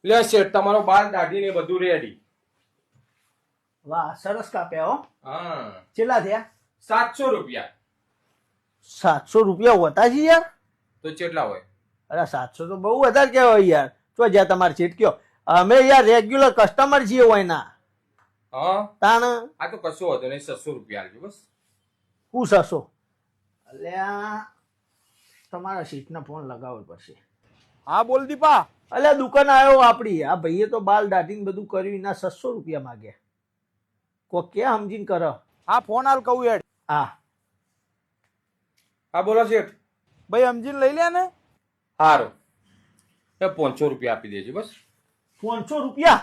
લે શેઠ તમારો બાલ દાઢી ને બધું રેડી. વાહ સરસ કાપ્યા હો. હા કેટલા થયા? 700 રૂપિયા. 700 રૂપિયા હોતા છે યાર? તો કેટલા હોય? અરે 700 તો બહુ વધારે કહેવાય યાર. તો જ્યાં તમારે સીટ કયો, અમે યાર રેગ્યુલર કસ્ટમર છીએ હોય ના. હા તાણ આ તો કશો હતો નહીં, 600 રૂપિયા આલજો બસ. હું 600? અલ્યા તમારા સીટને ફોન લગાવવો પડશે. હા બોલ દીપા. અલ્યા દુકાન આવ્યો આપડી, આ ભાઈએ તો બાલ દાઢીને બધું કર્યું, એના 600 રૂપિયા માગ્યા. કોઈ ક્યાં સમજીને કરો? હા ફોન હાલ કહું હેડ. હા હા બોલો શેઠ. ભાઈ સમજીને લઈ લે ને. હારું એ 500 રૂપિયા આપી દેજો બસ. 500 રૂપિયા?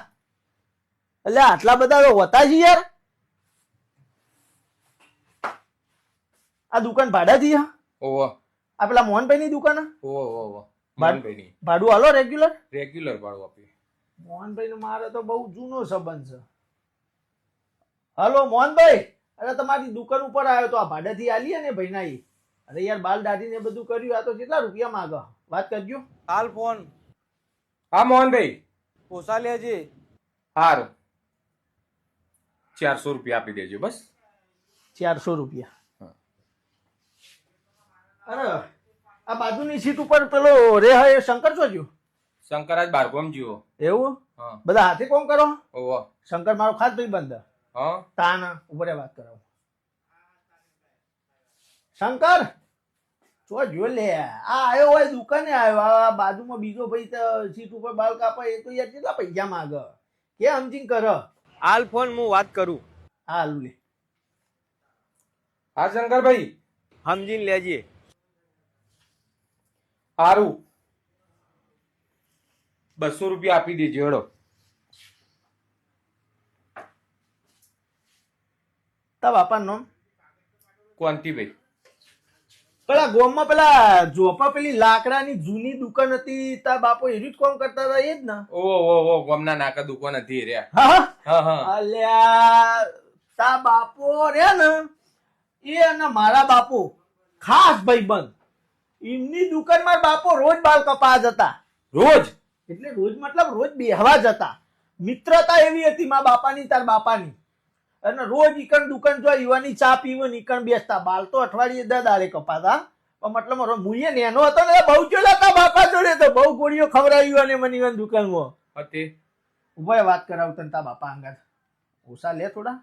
અલ્યા આટલા બધા તો હોતા છે યાર. આ દુકાન ભાડાથી? ઓહો આ પેલા મોહનભાઈ ની દુકાન? ઓહો મોહનભાઈની ભાડું હાલો રેગ્યુલર? રેગ્યુલર ભાડું આપીએ. મોહનભાઈ નો મારે તો બહુ જૂનો સંબંધ છે. હલો મોહનભાઈ, અરે તમારી દુકાન ઉપર આવ્યો તો આ ભાડેથી આલીએ ને ભાઈ ના. અરે યાર બાલ દાઢી ને બધું કર્યું, આ તો કેટલા રૂપિયા માંગો? વાત કરજો. હાલ ફોન. હા મોહનભાઈ. પોસા લેજે. હારું 400 રૂપિયા આપી દેજો બસ. 400 રૂપિયા? અરે આ બાજુની સીટ ઉપર પેલો રે હે શંકર જોજો. શંકર આજ બારગામ જીવો. એવું? હા બધા હાથે કોમ કરો? ઓહો શંકર મારો ખાસ ભાઈ બંધ. હા તાના ઉપર વાત કરાવો. શંકર જો જો લે, આ આવ્યો હોય દુકાને આવ્યો, આ બાજુમાં બીજો ભાઈ તો સીટ ઉપર બાલ કાપે, એ તો યાર કેટલા પૈસા માંગે, કે સમજીને કર. હાલ ફોન હું વાત કરું. હા લે. હા શંકરભાઈ. સમજીને લેજે. હારું 200 રૂપિયા આપી દેજો હેડો. તા બાપાનું નામ? કોંતીભાઈ. પેલા ગોમમાં પેલા જોપા પેલી લાકડાની જૂની દુકાન હતી, તા બાપો એવી જ કોમ કરતા હતા, એ જ ને? ઓહો ગમના નાકા દુકાન હતી રહ્યા. હા હા હા અલ્યા તા બાપો રે ને, એ અને મારા બાપો ખાસ ભાઈબંધ. એમની દુકાનમાં બાપો રોજ બાલ કપા જતા. રોજ? એટલે રોજ મતલબ રોજ બેહવા જતા. મિત્રતા એવી હતી મા બાપાની તાર બાપાની. અને રોજ ઈકણ દુકાન જો યુવાની ચા પીવું ને ઈકણ બેસતા. બાલ તો અઠવાડિયે 10 દાડે કપાતા. પણ મતલબ મુએ નેનો હતો ને, બહુ ચોલા તા બાપા જોડે તો બહુ ગોળીઓ ખવડાવી અને મને ઈવન દુકાનમાં હતી. ઉભા વાત કરાવ તને તા બાપા અંગત. ઓછા લે થોડા.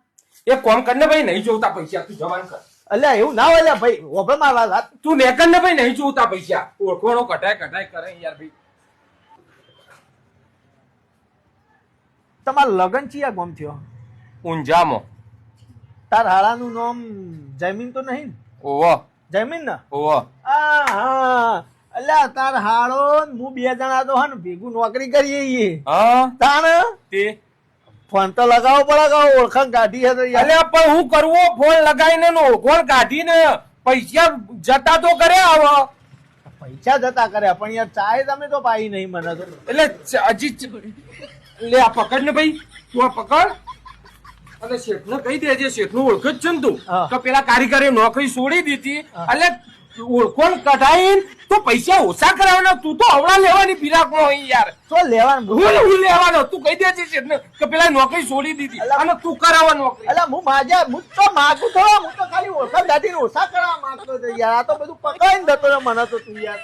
એક કામ કરને ભાઈ, નહીં જોતા પૈસા, તું જવાન કર. અલ્યા એવું ના હોય ભાઈ, ઓભે માર વાત. તું નેકર ને ભાઈ, નહીં જોતા પૈસા. ઓળખવાનો કટાય કરે યાર ભાઈ. તમારું લગન ચિયા ગોમ થયો? ઊંઝામાં. તાર હાળાનું નામ જયમીન તો નહીં? ઓહો જયમીન ને? ઓહો હા અલ્યા તાર હાળો હું 2 જણા તો હે ને ભેગું નોકરી કરીએ. હા તાણ તે ફોન તો લગાવો પડે, ઓળખાણ કાઢી હે તો યાર. અલ્યા પણ હું કરવો? ફોન લગાવીને ઓળખાણ કાઢીને પૈસા જતા તો કરે. આવો પૈસા જતા કરે પણ યાર ચાય તમે તો પાઈ નહીં મને તો. એટલે હજી લે આ પકડ ને ભાઈ, તું આ પકડ અને શેઠ ને કહી દેજે, શેઠ નું ઓળખ જ છે ને તું. હા. તો પેલા કારીગરે નોકરી છોડી દીધી, એટલે ઓળખોણ કઢાઈ તો પૈસા ઓછા કરાવવાના. તું તો હવડા લેવાની ફિરાકમાં હોય યાર. તો લેવાનું હું લેવાનો? તું કહી દેજે શેઠ ને કે પેલા નોકરી છોડી દીધી અને તું કરાવવા નોકરી. અલ્યા હું તો માગું તો, હું તો ખાલી ઓળખાણ કાઢીને ઓછા કરવા માંગતો હતો યાર. આ તો બધું પકડાઈને જતો મને તો તું યાર.